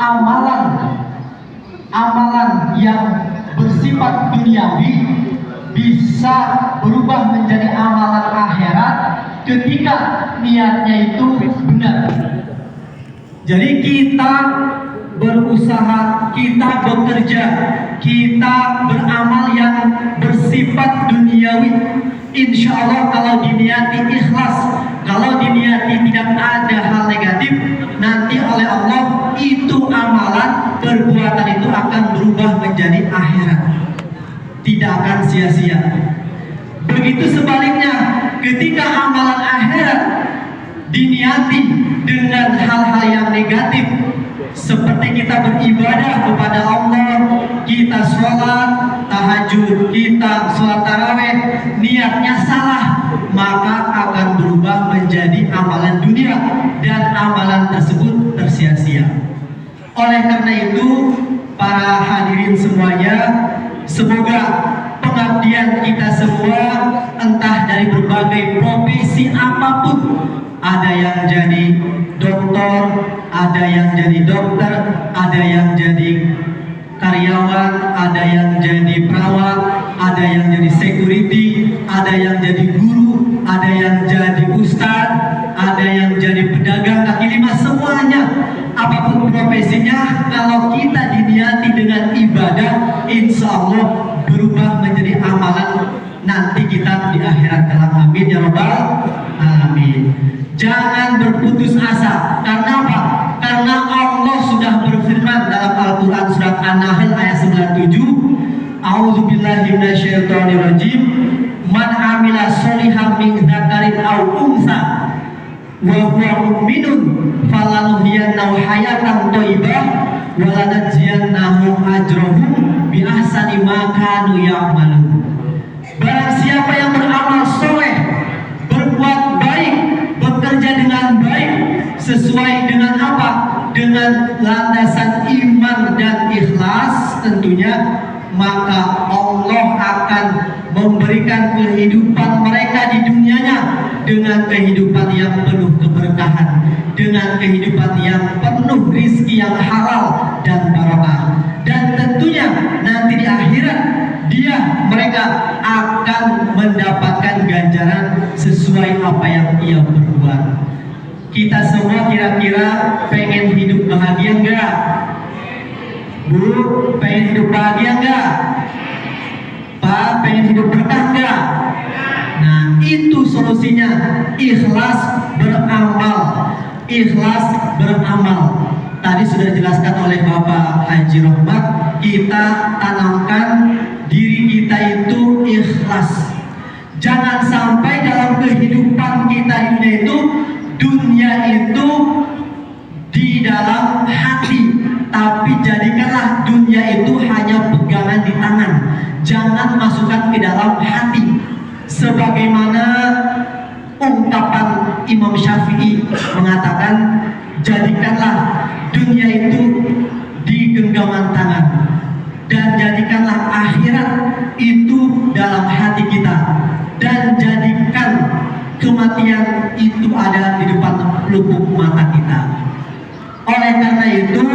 amalan yang bersifat duniawi bisa berubah menjadi amalan akhirat ketika niatnya itu benar. Jadi kita berusaha, kita bekerja, kita beramal yang bersifat duniawi, insya Allah kalau diniati ikhlas, kalau diniati tidak ada hal negatif, nanti oleh Allah itu amalan perbuatan itu akan berubah menjadi akhirat, tidak akan sia-sia. Begitu sebaliknya, ketika amalan akhirat diniati dengan hal-hal yang negatif, seperti kita beribadah kepada Allah, kita sholat tahajud, kita sholat taraweh, niatnya salah, maka akan berubah menjadi amalan dunia dan amalan tersebut tersia-sia. Oleh karena itu, para hadirin semuanya, semoga pengabdian kita semua, entah dari berbagai profesi apapun, ada yang jadi dokter, ada yang jadi dokter, ada yang jadi karyawan, ada yang jadi perawat, ada yang jadi security, ada yang jadi guru, ada yang jadi ustadz, ada yang jadi pedagang kaki lima, semuanya apapun profesinya, kalau kita diniati dengan ibadah, insya Allah berubah menjadi amalan nanti kita di akhirat kelak. Amin ya rabbal alamin. Jangan berputus asa. Karena apa? Karena Allah sudah berfirman dalam Al-Quran surat An-Nahl ayat 97, A'udzubillahi minasyaitonirrajim, man amila sholihan min dzakarin aw unsa wa huwa mu'minun falanuhyiyannahu hayatan thayyibah wa lanajziyannahum ajrahum bi ahsani ma kanu ya'malun. Barang siapa yang beramal soleh, berbuat baik, bekerja dengan baik, sesuai dengan apa? Dengan landasan iman dan ikhlas tentunya, maka Allah akan memberikan kehidupan mereka di dunianya dengan kehidupan yang penuh keberkahan, dengan kehidupan yang penuh rizki yang halal dan barokah. Dan tentunya nanti di akhirat mereka akan mendapatkan ganjaran sesuai apa yang ia berbuat. Kita semua kira-kira pengen hidup bahagia enggak? Bu, pengen hidup bahagia enggak? Pak, pengen hidup berkah enggak? Nah, itu solusinya, ikhlas beramal. Ikhlas beramal. Tadi sudah dijelaskan oleh Bapak Haji Rohmat, kita tanamkan diri kita itu ikhlas. Jangan sampai dalam kehidupan kita ini dunia itu di dalam hati, tapi jadikanlah dunia itu hanya pegangan di tangan. Jangan masukkan ke dalam hati. Sebagaimana ungkapan Imam Syafi'i mengatakan, jadikanlah dunia itu di genggaman tangan, dan jadikanlah akhirat itu dalam hati kita, dan jadikan kematian itu ada di depan lubuk mata kita. Oleh karena itu,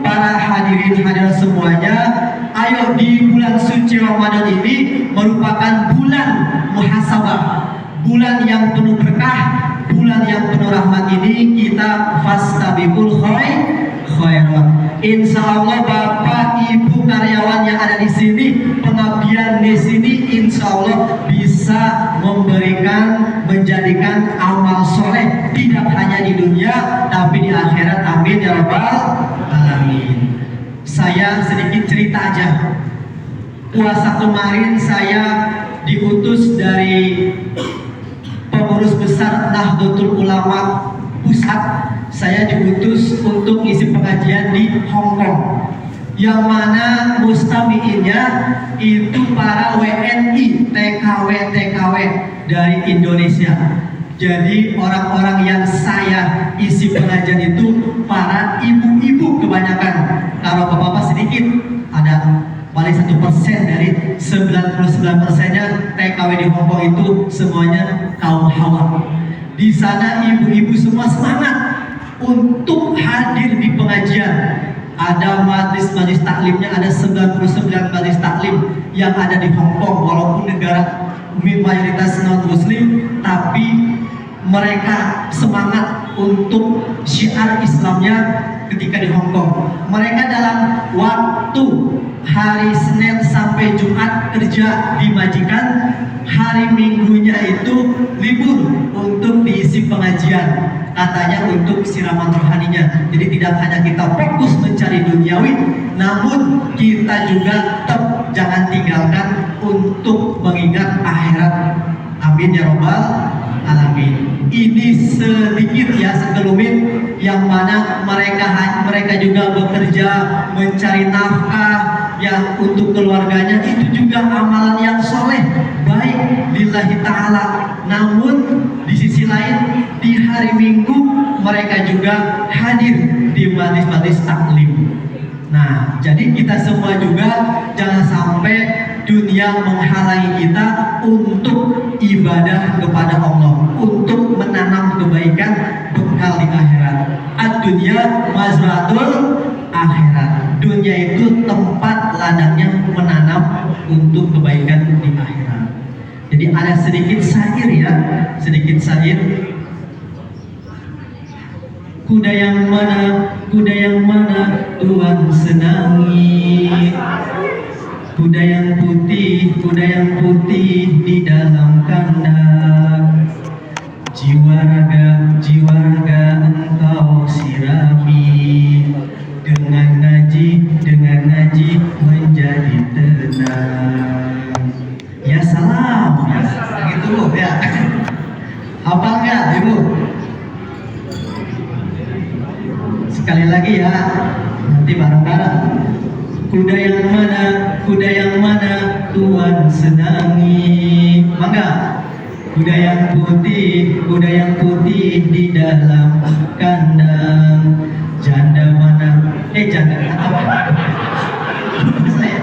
para hadirin hadirat semuanya, ayo di bulan suci Ramadan ini merupakan bulan muhasabah, bulan yang penuh berkah, bulan yang penuh rahmat ini kita fastabiqul khairat. Insya Allah Bapak Ibu karyawan yang ada di sini, pengabdian di sini, insya Allah bisa menjadikan amal soleh tidak hanya di dunia tapi di akhirat. Amin ya rabbal alamin. Saya sedikit cerita aja. Puasa kemarin saya diutus dari pengurus besar Nahdlatul Ulama Pusat. Saya diutus untuk isi pengajian di Hong Kong, yang mana mustamiinnya itu para WNI, TKW dari Indonesia. Jadi orang-orang yang saya isi pengajian itu para ibu-ibu kebanyakan. Kalau bapak-bapak sedikit, ada paling 1% dari 99%-nya TKW di Hong Kong itu semuanya kaum hawa. Di sana ibu-ibu semua semangat untuk hadir di pengajian, Ada majlis-majlis taklimnya, ada 99 majlis taklim yang ada di Hong Kong. Walaupun negara mayoritas non muslim, tapi mereka semangat untuk syiar Islamnya ketika di Hong Kong. Mereka dalam waktu hari Senin sampai Jumat kerja di majikan, hari Minggunya itu libur untuk diisi pengajian, katanya untuk siraman rohaninya. Jadi tidak hanya kita fokus mencari duniawi, namun kita juga tetap jangan tinggalkan untuk mengingat akhirat. Amin ya robbal alamin. Ini sedikit ya, sekelumit yang mana mereka juga bekerja mencari nafkah yang untuk keluarganya, itu juga amalan yang soleh baik lillahi ta'ala. Namun di sisi lain di hari Minggu mereka juga hadir di majlis-majlis taklim. Nah, jadi kita semua juga jangan sampai dunia menghalangi kita untuk ibadah kepada Allah, untuk menanam kebaikan bekal di akhirat. Ad-dunya mazratul akhirat. Dunia itu tempat ladangnya menanam untuk kebaikan di akhirat. Jadi ada sedikit syair ya, sedikit syair. Kuda yang mana Tuhan senangi, kuda yang putih di dalam kandang. Jiwa raga engkau sirami, dengan ngaji menjadi tenang. Ya salam, ya gitu loh ya. Hafal nggak ibu? Sekali lagi ya, nanti bareng-bareng. Kuda yang mana Tuhan senangi. Mangga. Kuda yang putih di dalam kandang. Janda apa? Saya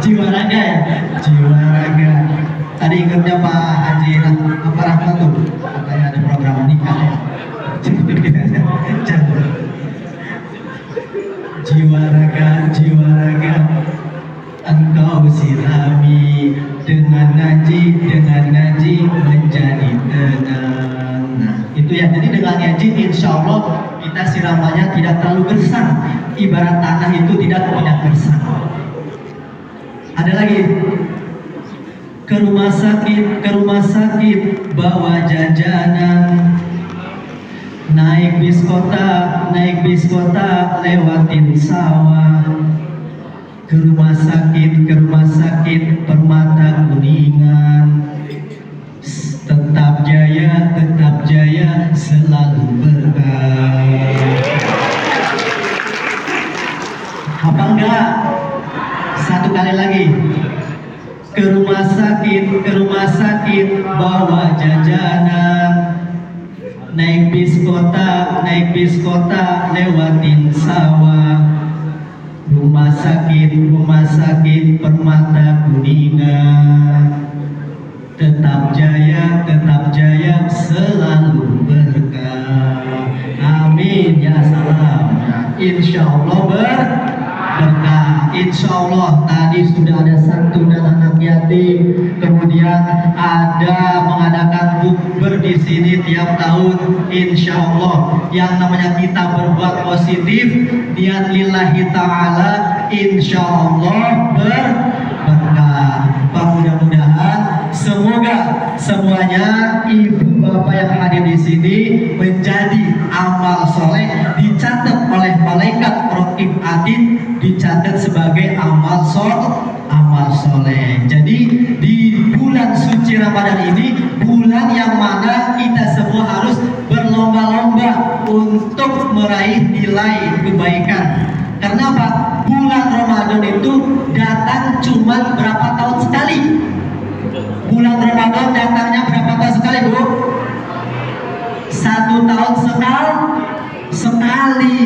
jiwa raga ya, jiwa raga. Tadi ingatnya Pak Haji apa Rahmat tuh, katanya ada program nikah ya. Jiwa raga engkau sirami, dengan ngaji menjadi tenang. Nah itu ya, jadi dengan ngaji insya Allah kita siramannya tidak terlalu gersang, ibarat tanah itu tidak gersang. Ada lagi, ke rumah sakit bawa jajanan, naik bis kota lewatin sawah. Ke rumah sakit Permata Kuningan, tetap jaya selalu berkah. Apa enggak? Satu kali lagi. Ke rumah sakit bawa jajanan, naik bis kota lewatin sawah. Rumah sakit Permata Kuningan, tetap jaya selalu berkah. Amin ya salam. Insya Allah berkah. Insya Allah tadi sudah ada santunan anak yatim, kemudian ada mengadakan bukber di sini tiap tahun. Insya Allah yang namanya kita berbuat positif, niat lillahi ta'ala, insya Allah berkah. Mudah-mudahan semoga semuanya ibu bapak yang hadir di sini menjadi amal soleh, dicatat oleh malaikat raqib atid, dicatat sebagai amal soleh. Jadi di bulan suci Ramadan ini, bulan yang mana kita semua harus berlomba-lomba untuk meraih nilai kebaikan. Karena apa? Bulan Ramadan itu datang cuma berapa tahun sekali? Bulan Ramadan datangnya berapa tahun sekali, Bu? 1 tahun sekali.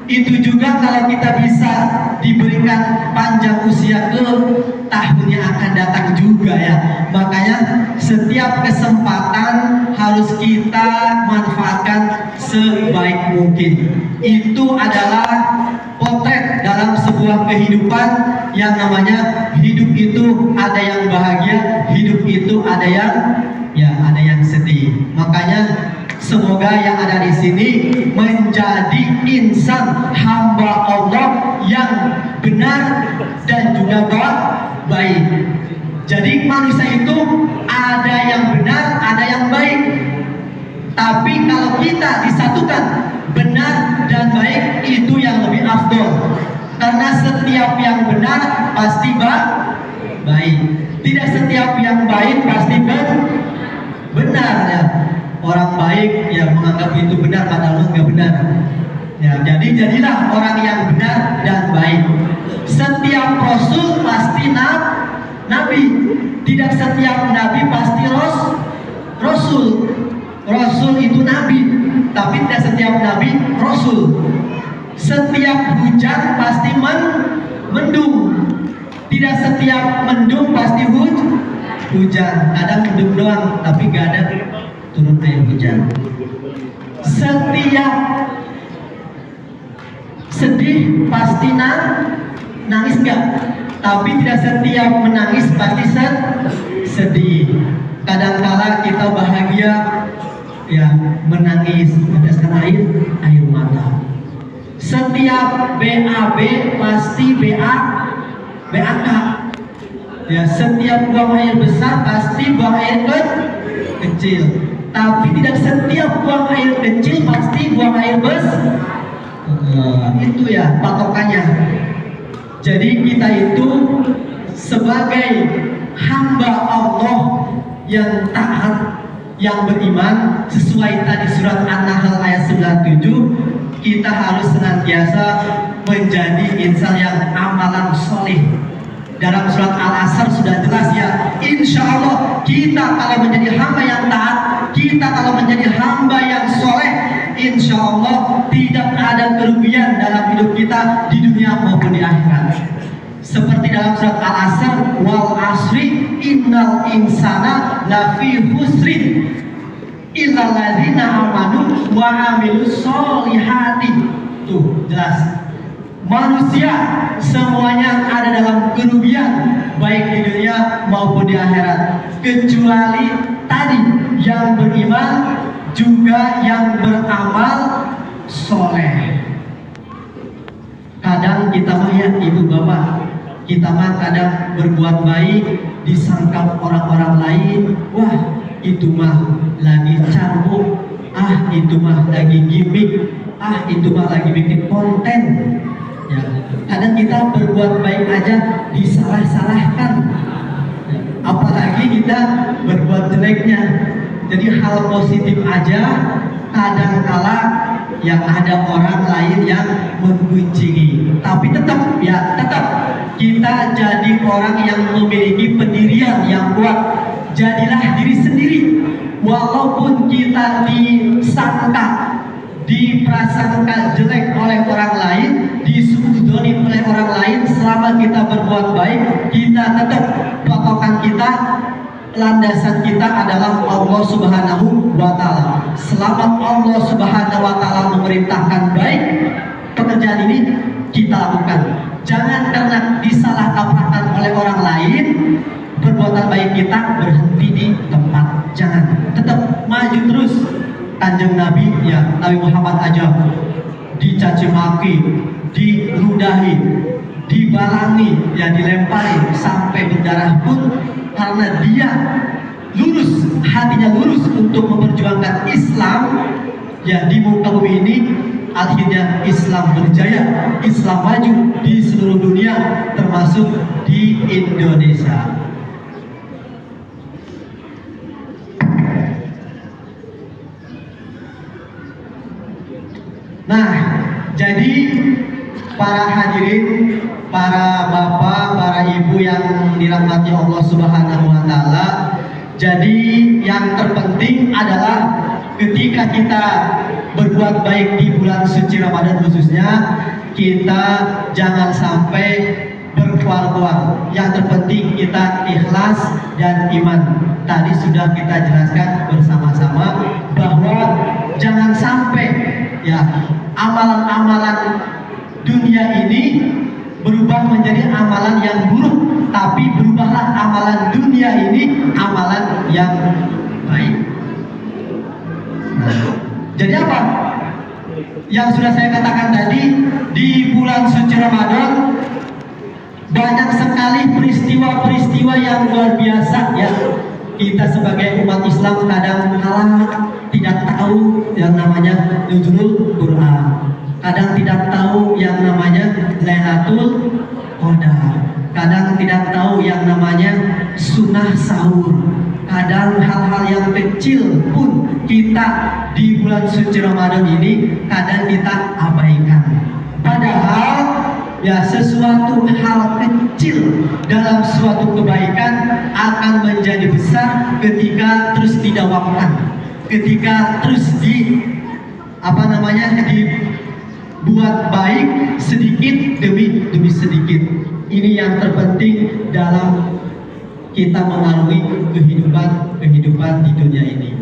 Itu juga kalau kita bisa diberikan panjang usia ke tahun yang akan datang juga ya. Makanya setiap kesempatan harus kita manfaatkan sebaik mungkin. Itu adalah sebuah kehidupan yang namanya hidup itu ada yang bahagia, hidup itu ada yang sedih. Makanya semoga yang ada di sini menjadi insan hamba Allah yang benar dan juga baik. Jadi manusia itu ada yang benar, ada yang baik. Tapi kalau kita disatukan benar dan baik, itu yang lebih afdol. Karena setiap yang benar pasti baik. Tidak setiap yang baik pasti benar ya. Orang baik ya menganggap itu benar padahal nggak benar. Ya, jadi jadilah orang yang benar dan baik. Setiap rasul pasti nabi. Tidak setiap nabi pasti rasul. Rasul itu nabi, tapi tidak setiap nabi rasul. Setiap hujan pasti mendung. Tidak setiap mendung pasti hujan. Kadang mendung doang, tapi gak ada turun air hujan. Setiap sedih pasti nangis gak? Tapi tidak setiap menangis pasti sedih. Kadangkala kita bahagia ya menangis meneteskan air mata. Setiap BAB pasti BAK. Ya, setiap buang air besar pasti buang air kecil. Tapi tidak setiap buang air kecil pasti buang air besar. Itu ya patokannya. Jadi kita itu sebagai hamba Allah yang taat, yang beriman, sesuai tadi surat An-Nahl ayat 97, kita harus senantiasa menjadi insan yang amalan soleh. Dalam surat Al-Asr sudah jelas ya, insya Allah kita kalau menjadi hamba yang taat, kita kalau menjadi hamba yang soleh, insya Allah tidak ada kerugian dalam hidup kita di dunia maupun di akhirat. Seperti dalam surat Al-Asr, wal asri innal insana lafi husrin illal ladzina amanu wa amilus solihati. Tuh jelas, manusia semuanya ada dalam kerugian baik di dunia maupun di akhirat, kecuali tadi yang beriman juga yang beramal soleh. Kadang kita mah ya ibu bapak, kita mah kadang berbuat baik disangka orang-orang lain, wah itu mah lagi carbuk, itu mah lagi gimmick, itu mah lagi bikin konten. Ya, kadang kita berbuat baik aja disalah-salahkan, apalagi kita berbuat jeleknya. Jadi hal positif aja kadang-kala yang ada orang lain yang membuncigi, tapi tetap kita jadi orang yang memiliki pendirian yang kuat. Jadilah diri sendiri, walaupun kita disangka, diprasangka jelek oleh orang lain, disuudoni oleh orang lain, selama kita berbuat baik, kita tetap patokan kita, landasan kita adalah Allah Subhanahu wa Ta'ala. Selama Allah Subhanahu wa Ta'ala memerintahkan baik, pekerjaan ini kita lakukan. Jangan karena disalah kaprahkan oleh orang lain, perbuatan baik kita berhenti di tempat. Jangan, tetap maju terus. Kanjeng Nabi ya, Nabi Muhammad aja dicaci maki, diludahi, dibalangi, ya dilempari sampai berdarah pun, karena dia lurus, hatinya lurus untuk memperjuangkan Islam ya di muka bumi ini. Akhirnya Islam berjaya, Islam maju di seluruh dunia, termasuk di Indonesia. Nah, jadi para hadirin, para bapak, para ibu yang dirahmati Allah Subhanahu wa Ta'ala, jadi yang terpenting adalah ketika kita berbuat baik di bulan suci Ramadan khususnya, kita jangan sampai berkuar-kuar. Yang terpenting kita ikhlas dan iman. Tadi sudah kita jelaskan bersama-sama bahwa jangan sampai ya amalan-amalan dunia ini berubah menjadi amalan yang buruk, tapi berubahlah amalan dunia ini amalan yang baik. Nah, jadi apa? Yang sudah saya katakan tadi, di bulan suci Ramadan banyak sekali peristiwa-peristiwa yang luar biasa ya. Kita sebagai umat Islam kadang kala tidak tahu yang namanya Nuzulul Quran, kadang tidak tahu yang namanya Lailatul Qadar, kadang tidak tahu yang namanya sunnah sahur, kadang hal-hal yang kecil pun kita di bulan suci Ramadan ini kadang kita abaikan. Padahal ya sesuatu hal kecil dalam suatu kebaikan akan menjadi besar ketika terus didawamkan, ketika terus dibuat baik sedikit demi sedikit. Ini yang terpenting dalam kita melalui kehidupan di dunia ini.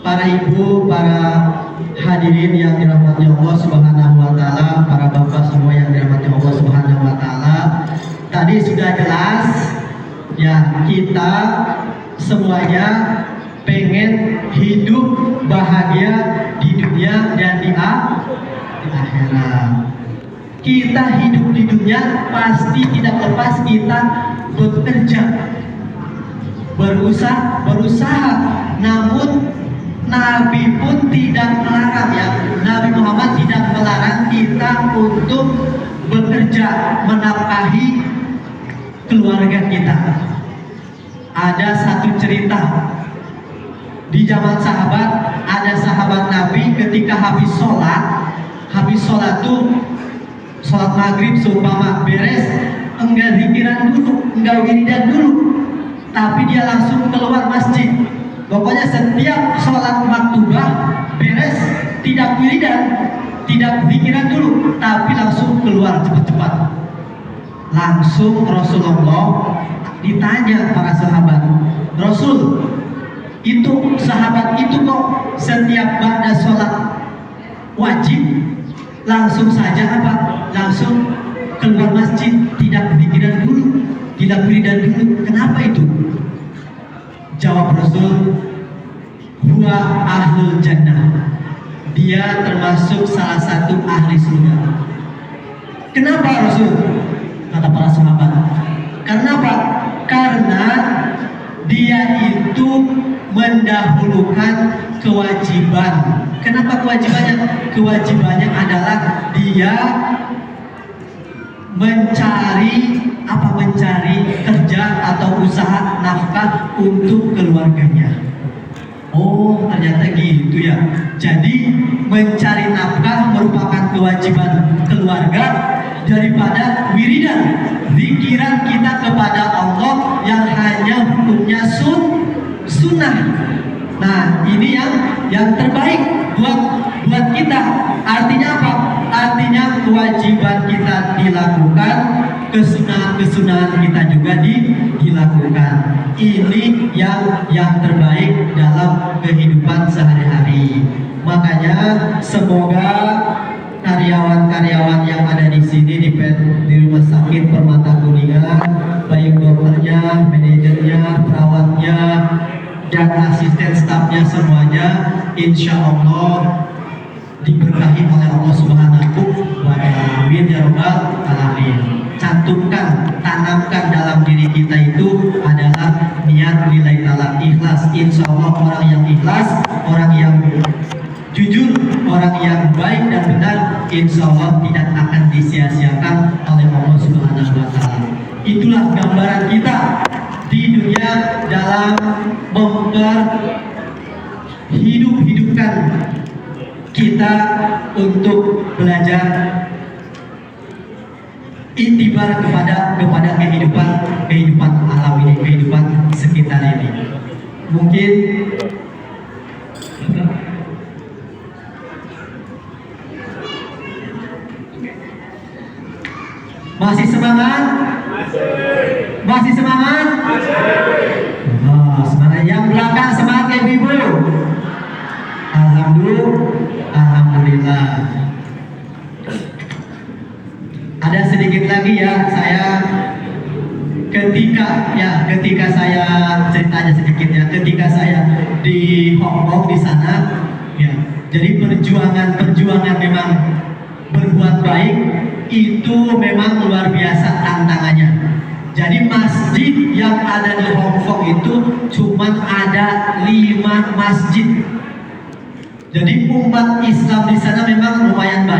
Para ibu, para hadirin yang dirahmati Allah Subhanahu wa taala, para bapak semua yang dirahmati Allah Subhanahu wa taala. Tadi sudah jelas ya, kita semuanya pengen hidup bahagia di dunia dan di akhirat. Kita hidup di dunia pasti tidak lepas kita bekerja, berusaha. Namun Nabi pun tidak melarang ya. Nabi Muhammad tidak melarang kita untuk bekerja menafkahi keluarga kita. Ada satu cerita di zaman sahabat, ada sahabat Nabi ketika habis sholat tuh sholat maghrib seumpama beres, enggak zikiran dulu, enggak wiridan dulu, tapi dia langsung keluar masjid. Pokoknya setiap sholat maktubah beres, tidak wiridan, tidak pikiran dulu, tapi langsung keluar cepat-cepat. Langsung Rasulullah ditanya para sahabat, Rasul, itu sahabat itu kok setiap ba'da sholat wajib langsung saja apa? Langsung keluar masjid, tidak pikiran dulu, tidak wiridan dulu. Kenapa itu? Jawab Rasul, huwa ahlul jannah. Dia termasuk salah satu ahli surga. Kenapa Rasul? Kata para sahabat. Kenapa? Karena dia itu mendahulukan kewajiban. Kenapa kewajibannya? Kewajibannya adalah dia mencari kerja atau usaha nafkah untuk keluarganya. Oh, ternyata gitu ya. Jadi mencari nafkah merupakan kewajiban keluarga daripada wiridan, zikiran kita kepada Allah yang hanya hukumnya sunnah. Nah, ini yang terbaik buat kita. Artinya apa? Artinya kewajiban kita dilakukan, kesunahan kita juga dilakukan. Ini yang terbaik dalam kehidupan sehari-hari. Makanya semoga karyawan-karyawan yang ada di sini di Rumah Sakit Permata Kuningan, baik dokternya, manajernya, perawatnya, dan asisten stafnya semuanya, insya Allah diberkahi oleh Allah Subhanahu wa ta'ala. Amin ya rabbal alamin. Cantumkan, tanamkan dalam diri kita itu adalah niat lillahi ta'ala, ikhlas. Insya Allah orang yang ikhlas, orang yang jujur, orang yang baik dan benar, insya Allah tidak akan disia-siakan oleh Allah Subhanahu wa ta'ala. Itulah gambaran kita di dunia dalam hidupkan kita untuk belajar intibar kepada kehidupan alam ini, kehidupan sekitar ini. Mungkin masih semangat? Masih semangat? Oh, semangat. Yang belakang semangat ya ibu. Alhamdulillah. ada sedikit lagi ya, ketika saya ceritanya sedikit ya, ketika saya di Hong Kong di sana ya, jadi perjuangan memang berbuat baik itu memang luar biasa tantangannya. Jadi masjid yang ada di Hong Kong itu cuma ada 5 masjid. Jadi umat Islam di sana memang lumayan banyak.